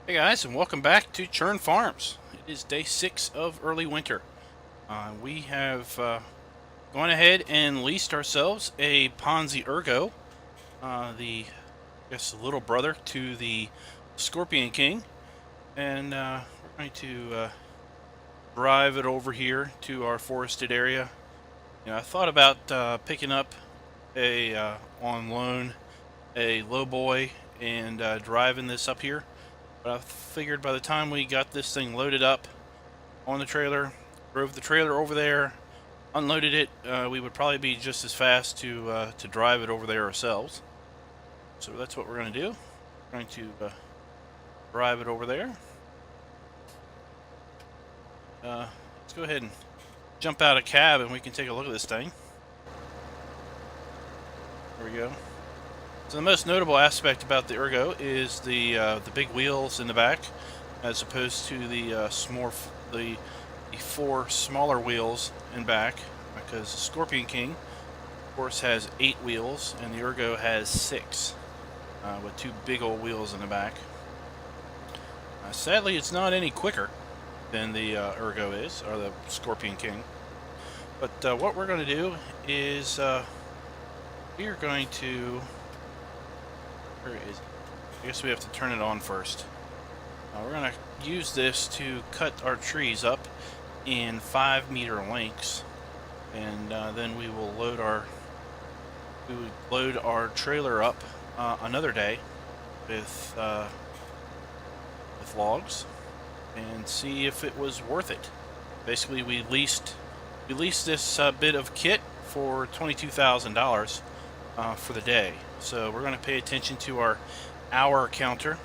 Hey guys, and welcome back to Churn Farms. It is day 6 of early winter. We have gone ahead and leased ourselves a Ponzi Ergo, the little brother to the Scorpion King, and we're going to drive it over here to our forested area. I thought about picking up on loan a lowboy and driving this up here. But I figured by the time we got this thing loaded up on the trailer, drove the trailer over there, unloaded it, we would probably be just as fast to drive it over there ourselves. So that's what we're going to do. We're going to drive it over there. Let's go ahead and jump out of cab and we can take a look at this thing. There we go. So the most notable aspect about the Ergo is the big wheels in the back, as opposed to the four smaller wheels in back, because the Scorpion King, of course, has 8 wheels, and the Ergo has 6, with 2 big old wheels in the back. Sadly, it's not any quicker than the Ergo is, or the Scorpion King. But what we're going to do is we are going to... I guess we have to turn it on first. We're going to use this to cut our trees up in 5-meter lengths, and then we will load our trailer up another day with logs and see if it was worth it. Basically, we leased this bit of kit for $22,000 for the day. So we're going to pay attention to our hour counter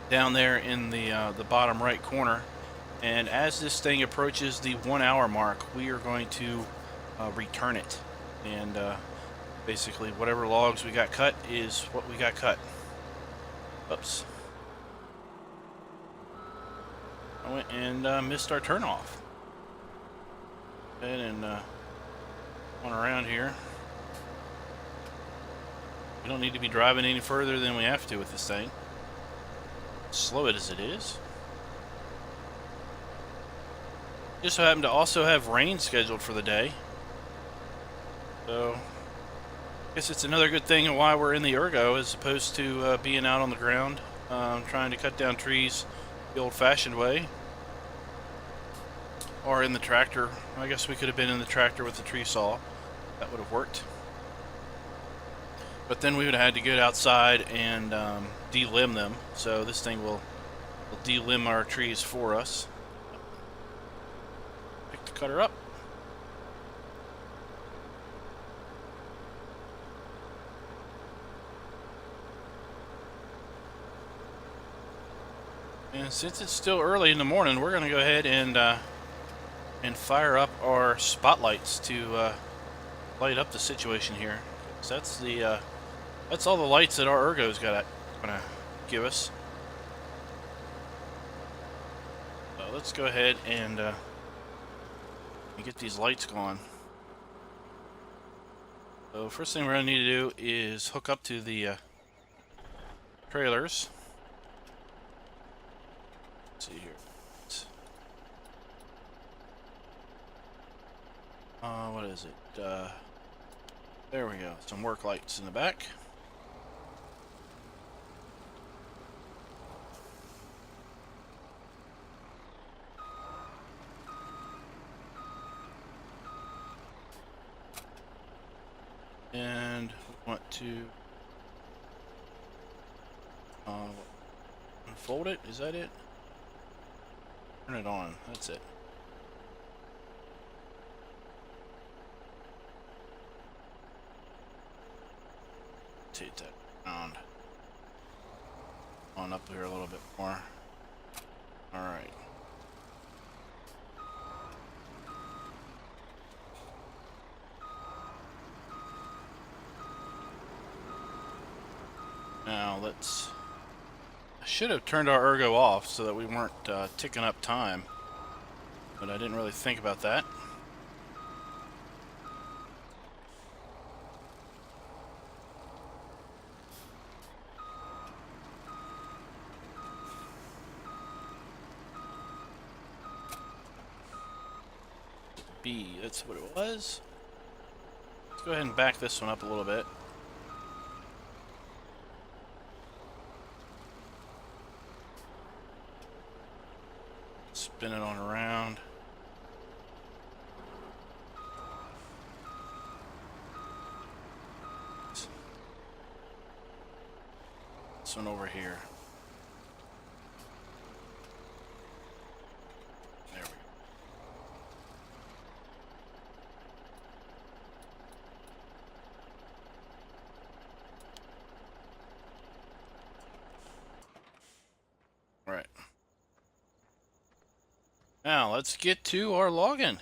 down there in the bottom right corner, and as this thing approaches the 1 hour mark, we are going to return it, and basically whatever logs we got cut is what we got cut. Oops. I went and missed our turn off. And on around here. We don't need to be driving any further than we have to with this thing. Slow it as it is. Just so happen to also have rain scheduled for the day. So, I guess it's another good thing of why we're in the Ergo as opposed to being out on the ground, trying to cut down trees the old-fashioned way. Or in the tractor. I guess we could have been in the tractor with the tree saw. That would have worked. But then we would have had to get outside and de-limb them. So this thing will de-limb our trees for us. Pick the cutter up. And since it's still early in the morning, we're going to go ahead and fire up our spotlights to light up the situation here. So that's all the lights that our Ergo's gonna give us. So let's go ahead and get these lights going. So first thing we're gonna need to do is hook up to the trailers. Let's see here. What is it? There we go. Some work lights in the back. And we want to unfold it. Is that it? Turn it on. That's it. Take that around on up here a little bit more. All right. Now let's. I should have turned our Ergo off so that we weren't ticking up time, but I didn't really think about that. B. That's what it was. Let's go ahead and back this one up a little bit. Spin it on around. This one over here. There we go. All right. Now let's get to our login.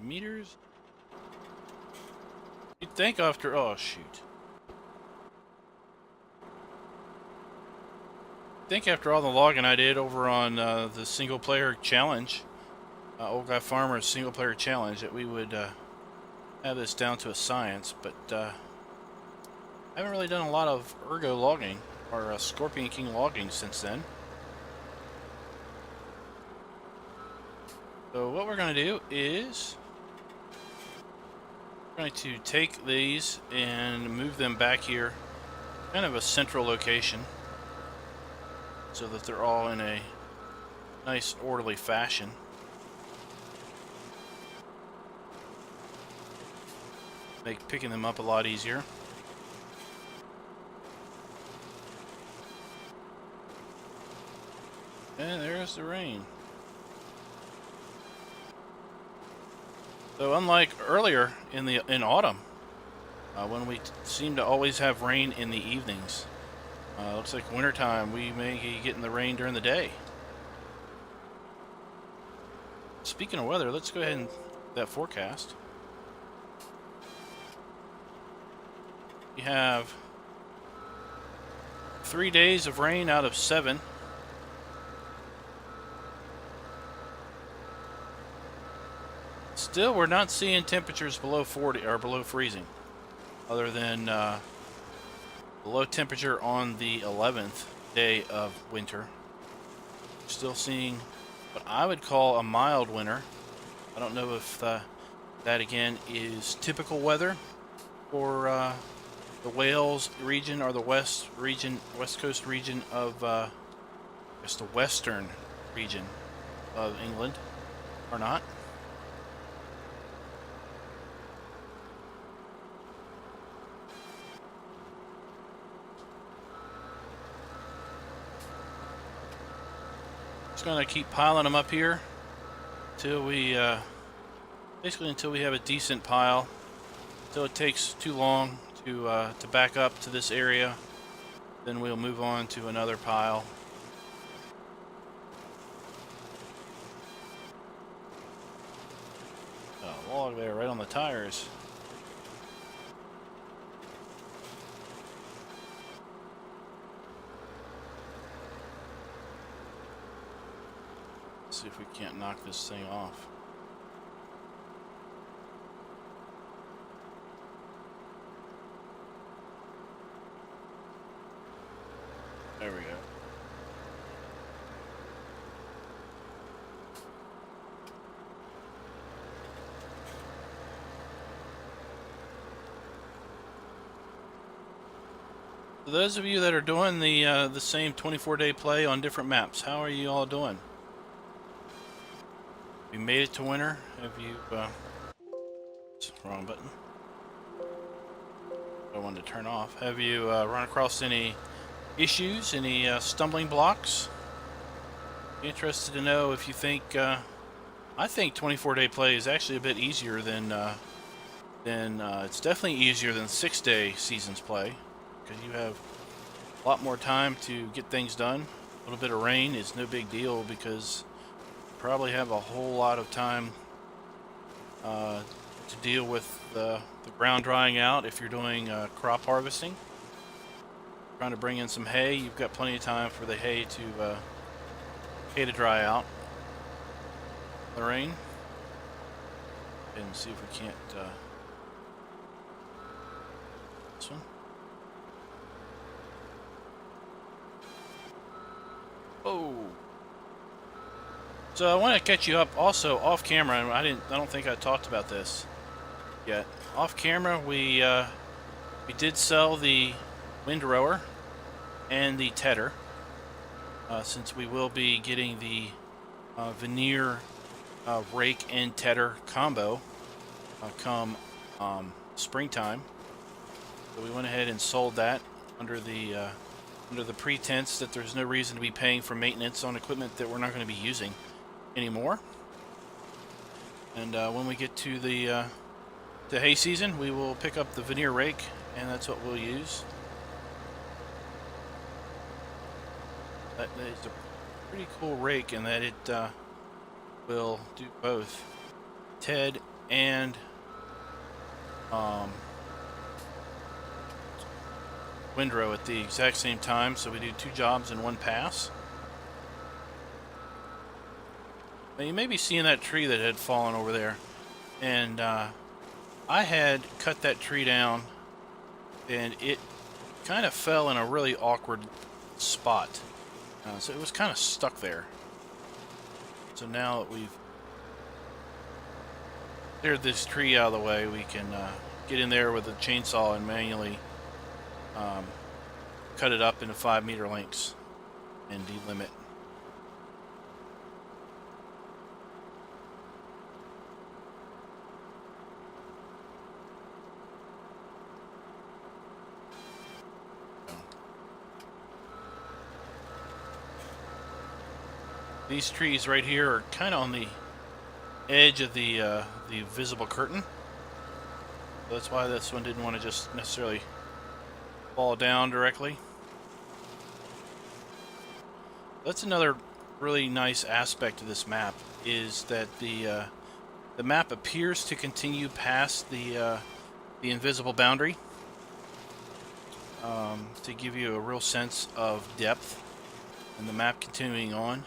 Meters. You'd think after, oh shoot. Think after all the logging I did over on the single player challenge, Old Guy Farmer's single player challenge, that we would have this down to a science, but I haven't really done a lot of ergo logging or Scorpion King logging since then. So what we're going to do is we're going to take these and move them back here, kind of a central location, so that they're all in a nice orderly fashion. Make picking them up a lot easier. And there's the rain. So unlike earlier in autumn, when we seem to always have rain in the evenings, looks like wintertime we may be getting the rain during the day. Speaking of weather, let's go ahead and that forecast. We have 3 days of rain out of 7. Still, we're not seeing temperatures below 40 or below freezing, other than the low temperature on the 11th day of winter. Still seeing what I would call a mild winter. I don't know if that again is typical weather for the Wales region or the west coast region of just the western region of England or not. Just gonna keep piling them up here till we basically until we have a decent pile, until it takes too long to back up to this area. Then we'll move on to another pile. Oh, log there right on the tires. Let's see if we can't knock this thing off. There we go. For those of you that are doing the same 24-day play on different maps, how are you all doing? You made it to winter? Have you wrong button. I wanted to turn off. Have you run across any issues, any stumbling blocks? Be interested to know if you think I think 24-day play is actually a bit easier than it's definitely easier than 6-day seasons play, because you have a lot more time to get things done. A little bit of rain is no big deal because you probably have a whole lot of time to deal with the ground drying out. If you're doing crop harvesting, trying to bring in some hay, you've got plenty of time for the hay to dry out. The rain. And see if we can't. This one. Oh. So I want to catch you up also off camera, and I don't think I talked about this yet. Off camera, we did sell the windrower and the tedder, since we will be getting the veneer rake and tedder combo come springtime. So we went ahead and sold that under the pretense that there's no reason to be paying for maintenance on equipment that we're not going to be using anymore. And when we get to the hay season, we will pick up the veneer rake, and that's what we'll use. That is a pretty cool rake in that it will do both TED and windrow at the exact same time, so we do 2 jobs in 1 pass. Now you may be seeing that tree that had fallen over there, and I had cut that tree down, and it kind of fell in a really awkward spot, so it was kind of stuck there. So now that we've cleared this tree out of the way, we can get in there with a chainsaw and manually cut it up into 5-meter lengths and delimit. These trees right here are kind of on the edge of the visible curtain. So that's why this one didn't want to just necessarily fall down directly. That's another really nice aspect of this map, is that the map appears to continue past the invisible boundary, to give you a real sense of depth, and the map continuing on.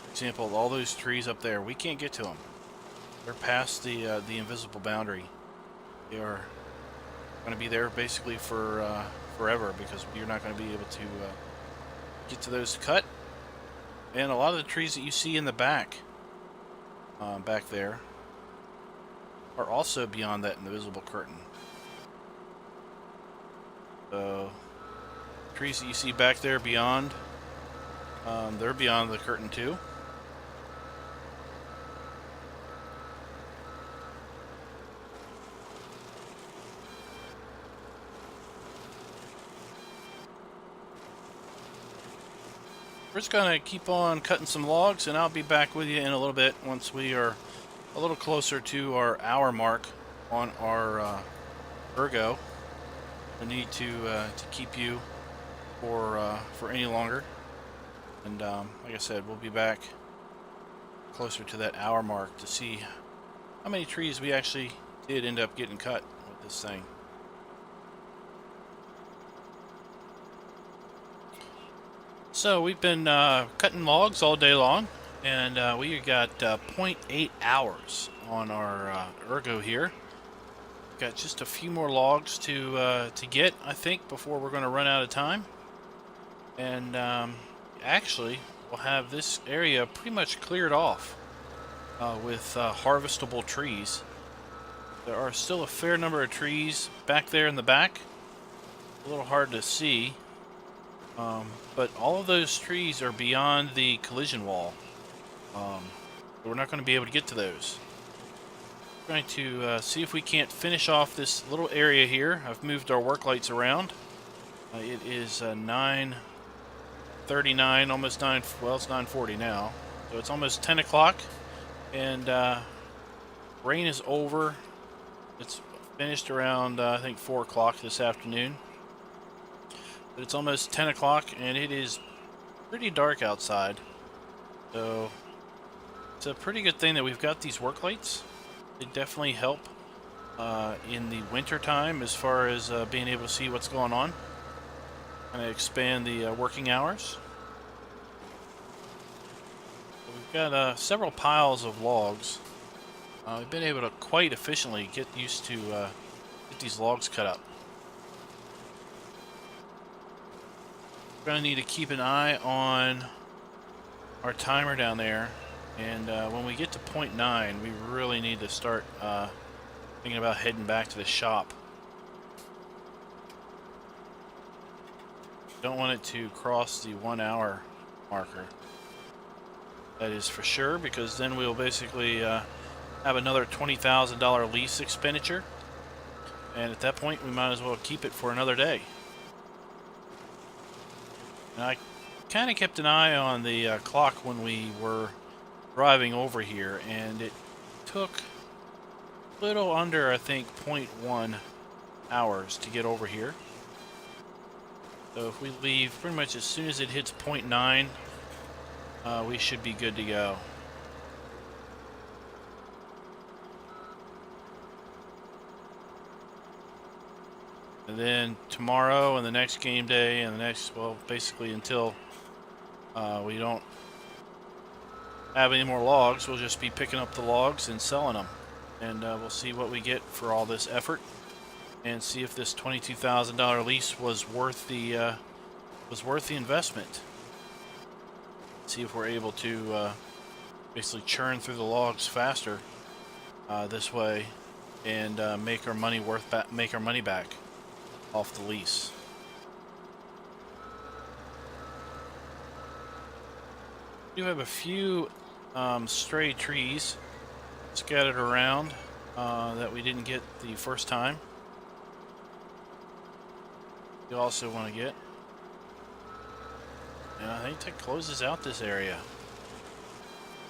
For example, all those trees up there, we can't get to them. They're past the invisible boundary. They are going to be there basically for forever, because you're not going to be able to get to those to cut. And a lot of the trees that you see in the back there are also beyond that invisible curtain. So trees that you see back there beyond, they're beyond the curtain too. We're just going to keep on cutting some logs, and I'll be back with you in a little bit once we are a little closer to our hour mark on our ergo. I need to keep you for any longer. And like I said, we'll be back closer to that hour mark to see how many trees we actually did end up getting cut with this thing. So we've been cutting logs all day long, and we got 0.8 hours on our ergo here. Got just a few more logs to get, I think, before we're going to run out of time. And actually, we'll have this area pretty much cleared off with harvestable trees. There are still a fair number of trees back there in the back. A little hard to see. But all of those trees are beyond the collision wall. We're not going to be able to get to those. We're going to see if we can't finish off this little area here. I've moved our work lights around. It is 9:39, almost 9. Well, it's 9:40 now, so it's almost 10 o'clock, and rain is over. It's finished around I think 4 o'clock this afternoon. But it's almost 10 o'clock, and it is pretty dark outside. So it's a pretty good thing that we've got these work lights. They definitely help in the winter time as far as being able to see what's going on. Kind of expand the working hours. So we've got several piles of logs we've been able to quite efficiently get used to get these logs cut up. We're going to need to keep an eye on our timer down there, and when we get to 0.9, we really need to start thinking about heading back to the shop. Don't want it to cross the 1 hour marker. That is for sure, because then we'll basically have another $20,000 lease expenditure, and at that point we might as well keep it for another day. And I kind of kept an eye on the clock when we were driving over here, and it took a little under, I think, 0.1 hours to get over here. So if we leave pretty much as soon as it hits 0.9, we should be good to go. And then tomorrow and the next game day and the next, well, basically until we don't have any more logs, we'll just be picking up the logs and selling them. And we'll see what we get for all this effort, and see if this $22,000 lease was worth the investment. See if we're able to basically churn through the logs faster this way, and make our money back off the lease. We do have a few stray trees scattered around that we didn't get the first time. You also want to get, and I think that closes out this area,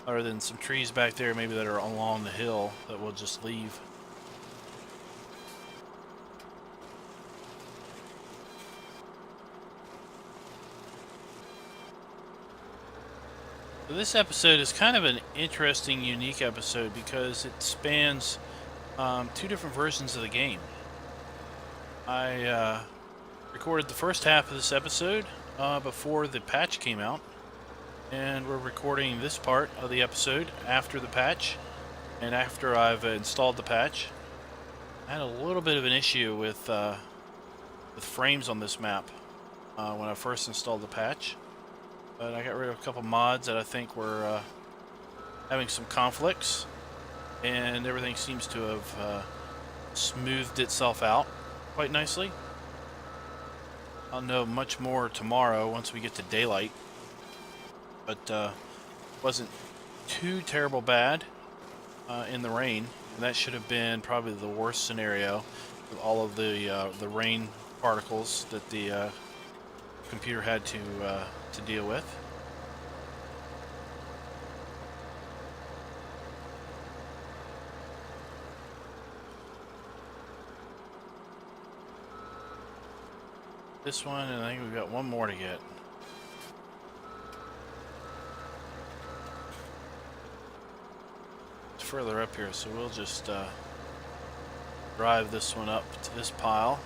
other than some trees back there maybe that are along the hill that we'll just leave. So this episode is kind of an interesting, unique episode because it spans two different versions of the game. I recorded the first half of this episode before the patch came out, and we're recording this part of the episode after the patch and after I've installed the patch. I had a little bit of an issue with frames on this map when I first installed the patch. But I got rid of a couple mods that I think were having some conflicts, and everything seems to have smoothed itself out quite nicely. I'll know much more tomorrow once we get to daylight, but wasn't too terrible bad in the rain, and that should have been probably the worst scenario with all of the rain particles that the computer had to deal with. This one, and I think we've got one more to get. It's further up here, so we'll just drive this one up to this pile.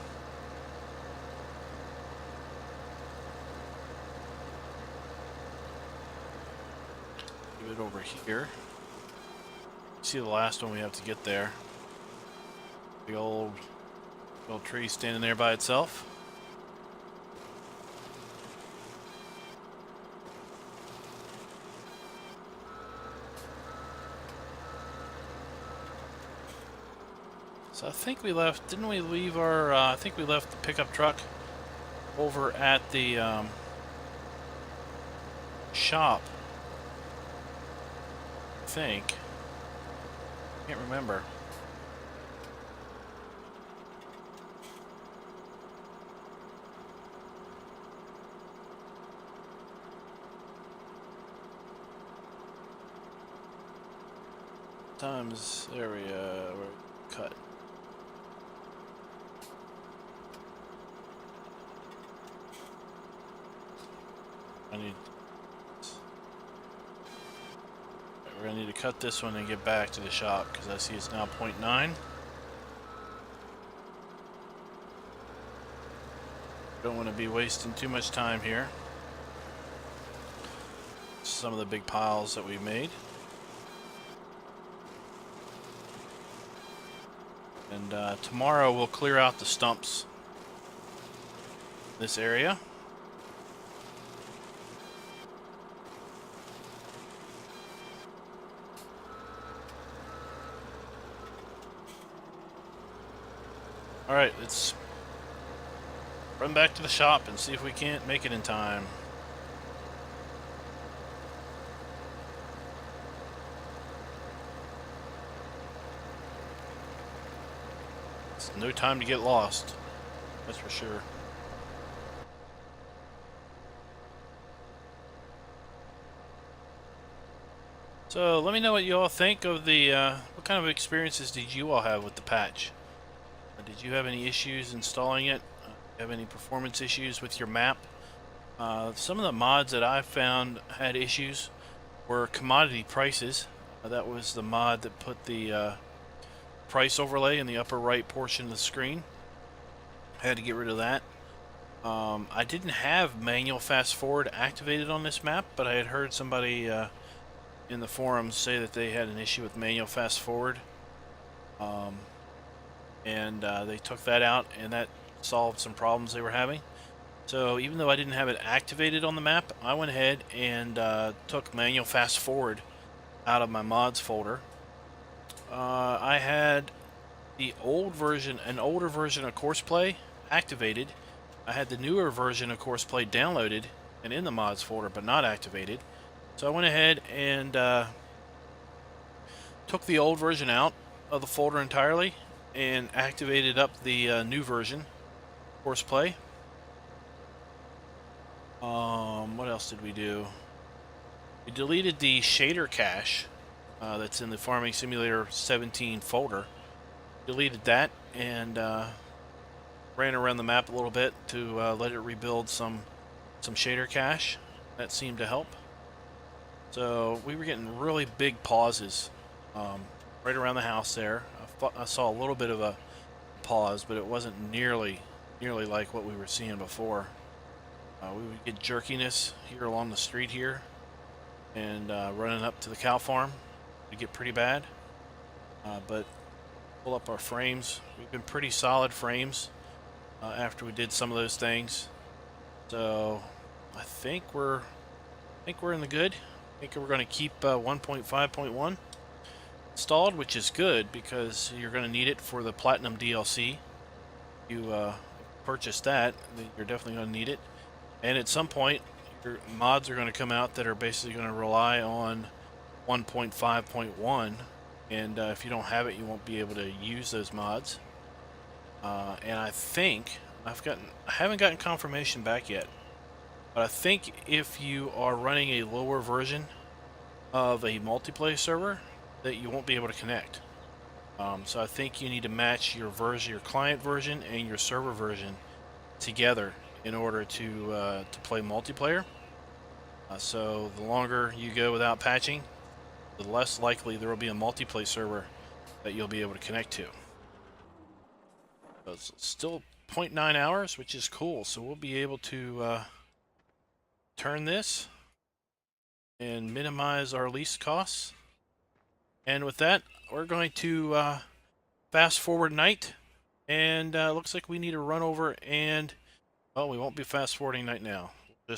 It over here. See the last one we have to get there. The old tree standing there by itself. So I think we left, didn't we leave our, I think we left the pickup truck over at the shop. I think. Can't remember. Times area cut. We're going to need to cut this one and get back to the shop because I see it's now 0.9. Don't want to be wasting too much time here. Some of the big piles that we made. And tomorrow we'll clear out the stumps this area. Alright, let's run back to the shop and see if we can't make it in time. It's no time to get lost, that's for sure. So let me know what you all think of the, what kind of experiences did you all have with the patch? Did you have any issues installing it? Have any performance issues with your map? Some of the mods that I found had issues were commodity prices. That was the mod that put the price overlay in the upper right portion of the screen. I had to get rid of that. I didn't have manual fast forward activated on this map, but I had heard somebody in the forums say that they had an issue with manual fast forward. And they took that out, and that solved some problems they were having. So even though I didn't have it activated on the map, I went ahead and took manual fast forward out of my mods folder. I had the old version, an older version of Courseplay activated. I had the newer version of Courseplay downloaded and in the mods folder, but not activated. So I went ahead and took the old version out of the folder entirely and activated up the new version, Courseplay. What else did we do? We deleted the shader cache that's in the Farming Simulator 17 folder. Deleted that and ran around the map a little bit to let it rebuild some shader cache. That seemed to help. So we were getting really big pauses right around the house there. I saw a little bit of a pause, but it wasn't nearly like what we were seeing before. We would get jerkiness here along the street here, and running up to the cow farm would get pretty bad. But pull up our frames. We've been pretty solid frames after we did some of those things. So I think we're in the good. I think we're going to keep 1.5.1 installed, which is good because you're going to need it for the Platinum DLC. You purchase that, then you're definitely going to need it. And at some point, your mods are going to come out that are basically going to rely on 1.5.1, and if you don't have it, you won't be able to use those mods. And I think I haven't gotten confirmation back yet, but I think if you are running a lower version of a multiplayer server, that you won't be able to connect. So I think you need to match your version, your client version, and your server version together in order to play multiplayer. So the longer you go without patching, the less likely there will be a multiplayer server that you'll be able to connect to. So it's still 0.9 hours, which is cool. So we'll be able to turn this and minimize our lease costs. And with that, we're going to fast forward night, and looks like we need to run over and, well, we won't be fast forwarding night now. We'll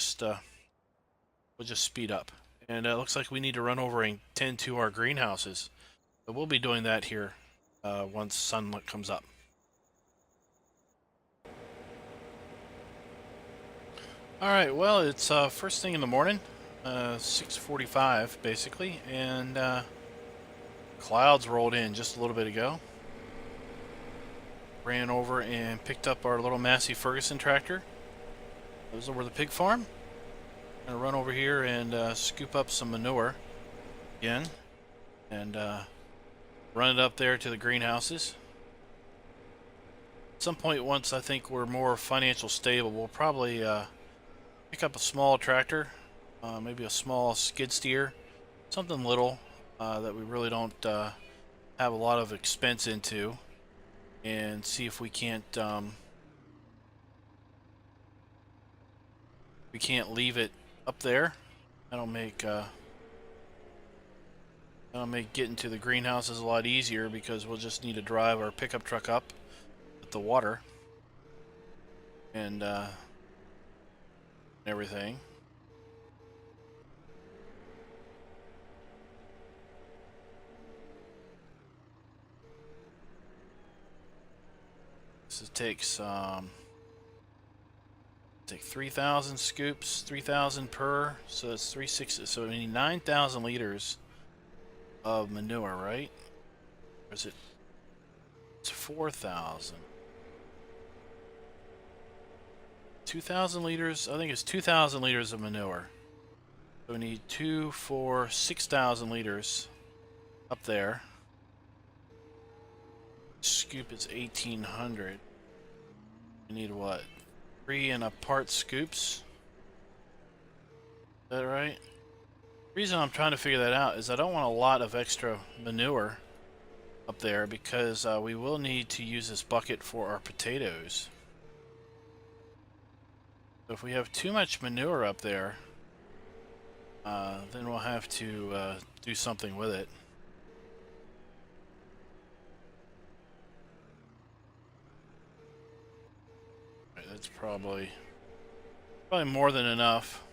just speed up. And it looks like we need to run over and tend to our greenhouses. So we'll be doing that here once sunlight comes up. Alright, well, it's first thing in the morning, 6:45 basically, and clouds rolled in just a little bit ago. Ran over and picked up our little Massey Ferguson tractor. It was over the pig farm. Gonna run over here and scoop up some manure again, and run it up there to the greenhouses. At some point, once I think we're more financial stable, we'll probably pick up a small tractor, maybe a small skid steer, something little that we really don't have a lot of expense into, and see if we can't leave it up there. That'll make That'll make getting to the greenhouses a lot easier because we'll just need to drive our pickup truck up with the water and everything. This takes take 3,000 scoops, 3,000 per, so it's 360. So we need 9,000 liters of manure, right? Or is it? It's 4,000. 2,000 liters. I think it's 2,000 liters of manure. So we need 2 for 6,000 liters up there. Scoop is 1,800. We need what? 3 and a part scoops. Is that right? The reason I'm trying to figure that out is I don't want a lot of extra manure up there because we will need to use this bucket for our potatoes. So if we have too much manure up there, then we'll have to do something with it. Right, that's probably more than enough.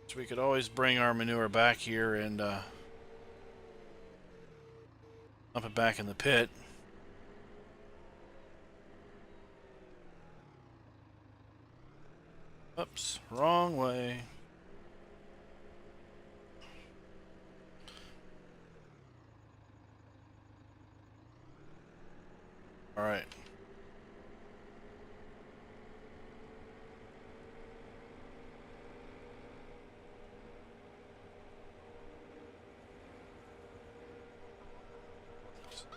So we could always bring our manure back here and dump it back in the pit. Oops, wrong way. All right.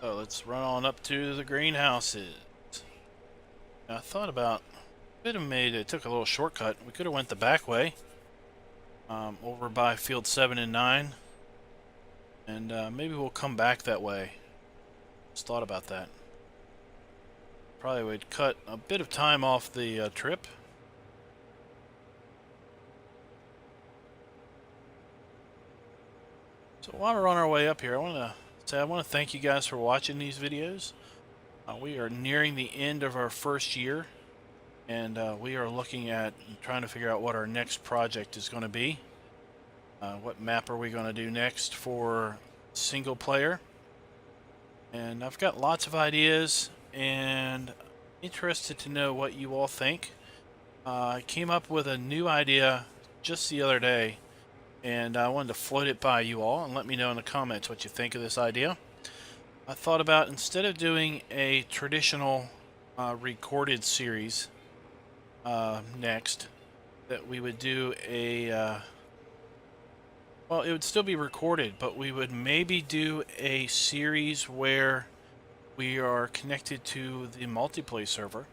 So let's run on up to the greenhouses. Now, I thought about, could have made it, took a little shortcut. We could have went the back way, over by field 7 and 9, and maybe we'll come back that way. Just thought about that. Probably would cut a bit of time off the trip. So while we're on our way up here, I want to thank you guys for watching these videos. We are nearing the end of our first year, and we are looking at trying to figure out what our next project is going to be. What map are we going to do next for single player? And I've got lots of ideas, and I'm interested to know what you all think. I came up with a new idea just the other day, and I wanted to float it by you all and let me know in the comments what you think of this idea. I thought about, instead of doing a traditional recorded series next, that we would do a well, it would still be recorded, but we would maybe do a series where we are connected to the multiplayer server,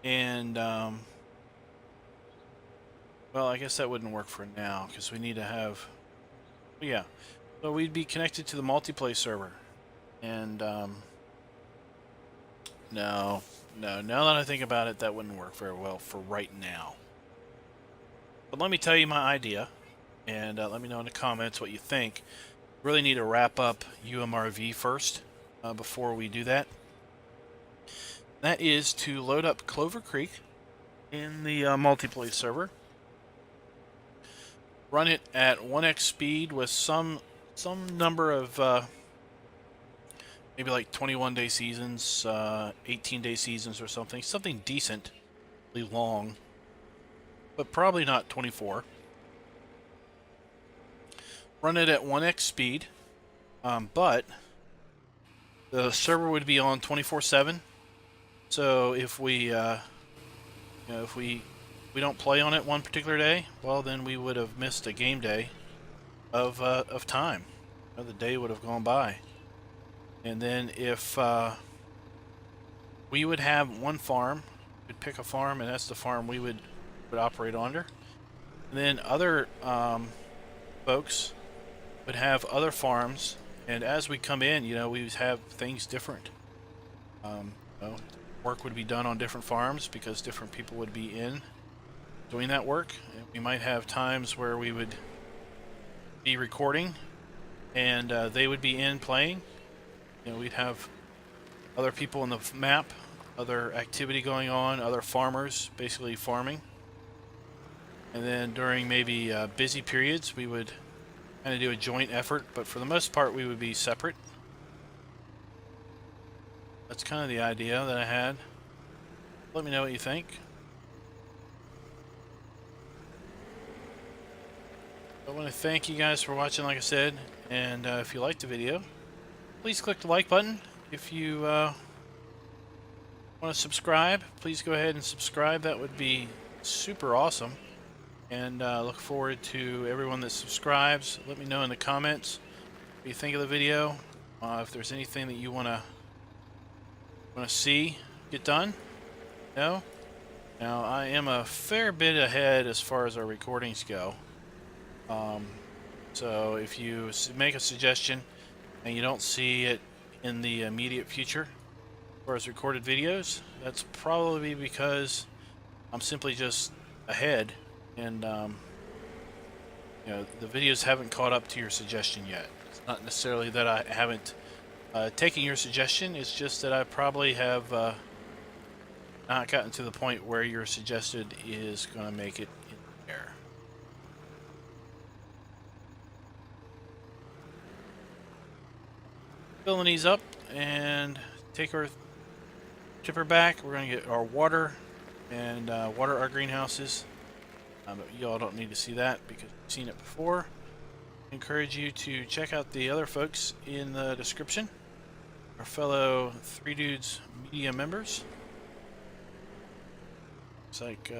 and well, I guess that wouldn't work for now because we need to have, yeah, so we'd be connected to the multiplayer server, and no, now that I think about it, that wouldn't work very well for right now. But let me tell you my idea, and let me know in the comments what you think. Really need to wrap up UMRV first before we do that. That is to load up Clover Creek in the multiplayer server, run it at 1x speed with some number of maybe like 21-day seasons, 18-day seasons or something decently long, but probably not 24. Run it at 1x speed, but the server would be on 24/7. So if we, if we don't play on it one particular day, well, then we would have missed a game day of time. The day would have gone by. And then if we would have one farm, we'd pick a farm, and that's the farm we would operate under. And then other folks would have other farms, and as we come in, we would have things different. work would be done on different farms because different people would be in doing that work. And we might have times where we would be recording and they would be in playing. You know, we'd have other people on the map, other activity going on, other farmers basically farming. And then during maybe busy periods, we would kind of do a joint effort, but for the most part, we would be separate. That's kind of the idea that I had. Let me know what you think. I want to thank you guys for watching, like I said, and if you liked the video, please click the like button. If you want to subscribe, please go ahead and subscribe. That would be super awesome. And look forward to everyone that subscribes. Let me know in the comments what you think of the video. If there's anything that you want to see get done. No? Now, I am a fair bit ahead as far as our recordings go. So if you make a suggestion and you don't see it in the immediate future as far as recorded videos, that's probably because I'm simply just ahead. And you know, the videos haven't caught up to your suggestion yet. It's not necessarily that I haven't taken your suggestion. It's just that I probably have not gotten to the point where your suggested is going to make it in there. Filling these up and take our chipper back. We're going to get our water and water our greenhouses. But y'all don't need to see that because you've seen it before. I encourage you to check out the other folks in the description, our fellow Three Dudes Media members. Looks like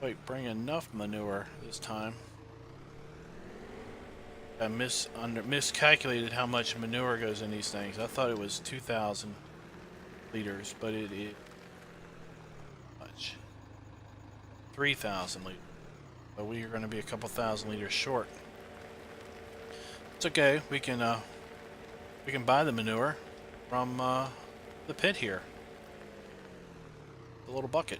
wait, bring enough manure this time. I miscalculated how much manure goes in these things. I thought it was 2,000 liters, but it is much. 3,000 liters. So we are going to be a couple thousand liters short. It's okay. We can buy the manure from the pit here. The little bucket.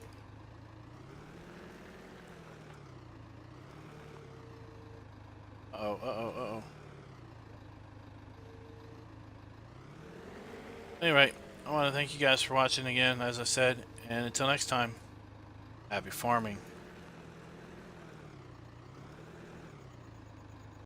Uh-oh. Anyway, I want to thank you guys for watching again, as I said, and until next time, happy farming.